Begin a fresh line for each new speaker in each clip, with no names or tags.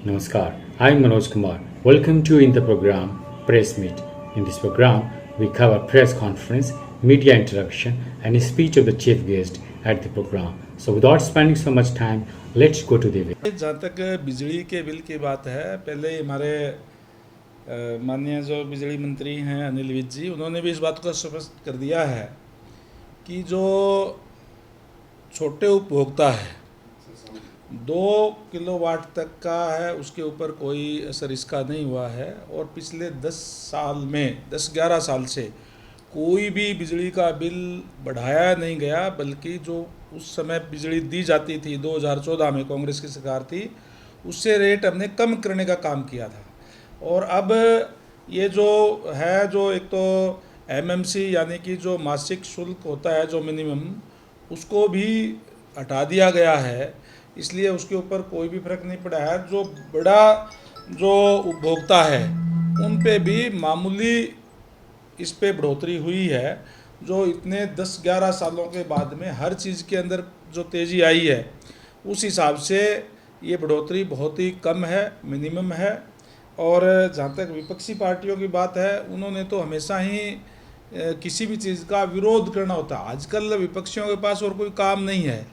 Namaskar, I'm Manoj Kumar. Welcome to in the program Press Meet. In this program, we cover press conference, media interaction, and a speech of the chief guest at the program. So, without spending so much time, let's go to the video.
जहाँ तक बिजली के bill की बात है, पहले हमारे माननीय जो बिजली मंत्री हैं अनिल विज जी, उन्होंने भी इस बात को स्पष्ट कर दिया है कि जो छोटे उपभोक्ता है 2 किलोवाट तक का है, उसके ऊपर कोई असर इसका नहीं हुआ है। और पिछले 10 साल में 10-11 साल से कोई भी बिजली का बिल बढ़ाया नहीं गया, बल्कि जो उस समय बिजली दी जाती थी 2014 में कांग्रेस की सरकार थी, उससे रेट हमने कम करने का काम किया था। और अब ये जो है, जो एक तो एमएमसी यानी कि जो मासिक शुल्क होता है, जो मिनिमम, उसको भी हटा दिया गया है, इसलिए उसके ऊपर कोई भी फर्क नहीं पड़ा है। जो बड़ा जो उपभोक्ता है उन पे भी मामूली इस पे बढ़ोतरी हुई है। जो इतने 10-11 सालों के बाद में हर चीज़ के अंदर जो तेज़ी आई है, उस हिसाब से ये बढ़ोतरी बहुत ही कम है, मिनिमम है। और जहाँ तक विपक्षी पार्टियों की बात है, उन्होंने तो हमेशा ही किसी भी चीज़ का विरोध करना होता है। आजकल विपक्षियों के पास और कोई काम नहीं है,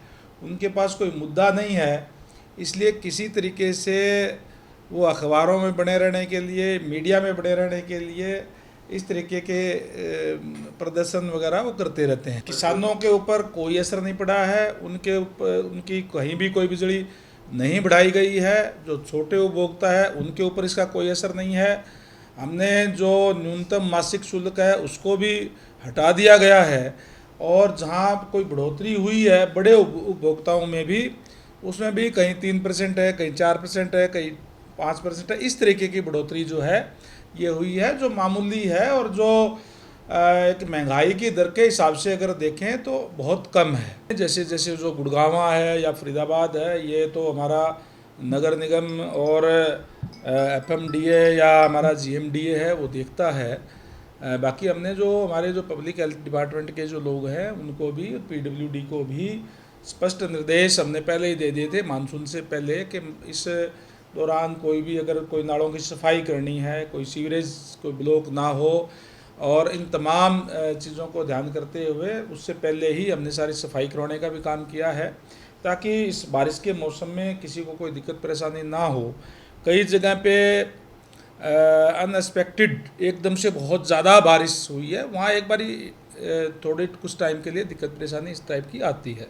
उनके पास कोई मुद्दा नहीं है, इसलिए किसी तरीके से वो अखबारों में बने रहने के लिए, मीडिया में बने रहने के लिए इस तरीके के प्रदर्शन वगैरह वो करते रहते हैं। किसानों के ऊपर कोई असर नहीं पड़ा है, उनके ऊपर उनकी कहीं भी कोई बिजली नहीं बढ़ाई गई है। जो छोटे उपभोक्ता है उनके ऊपर इसका कोई असर नहीं है। हमने जो न्यूनतम मासिक शुल्क है उसको भी हटा दिया गया है। और जहाँ कोई बढ़ोतरी हुई है बड़े उपभोक्ताओं में भी, उसमें भी कहीं 3% है, कहीं 4% है, कहीं 5% है। इस तरीके की बढ़ोतरी जो है ये हुई है, जो मामूली है और जो एक महंगाई की दर के हिसाब से अगर देखें तो बहुत कम है। जैसे जैसे जो गुड़गांवा है या फरीदाबाद है, ये तो हमारा नगर निगम और एफएमडीए या हमारा जीएमडीए है वो देखता है। बाकी हमने जो हमारे जो पब्लिक हेल्थ डिपार्टमेंट के जो लोग हैं उनको भी, पीडब्ल्यूडी को भी स्पष्ट निर्देश हमने पहले ही दे दिए थे मानसून से पहले, कि इस दौरान कोई भी अगर कोई नालों की सफाई करनी है, कोई सीवरेज कोई ब्लॉक ना हो, और इन तमाम चीज़ों को ध्यान करते हुए उससे पहले ही हमने सारी सफाई करवाने का भी काम किया है, ताकि इस बारिश के मौसम में किसी को कोई दिक्कत परेशानी ना हो। कई जगह पे अनएक्सपेक्टेड एकदम से बहुत ज़्यादा बारिश हुई है, वहाँ एक बारी थोड़ी कुछ टाइम के लिए दिक्कत परेशानी इस टाइप की आती है।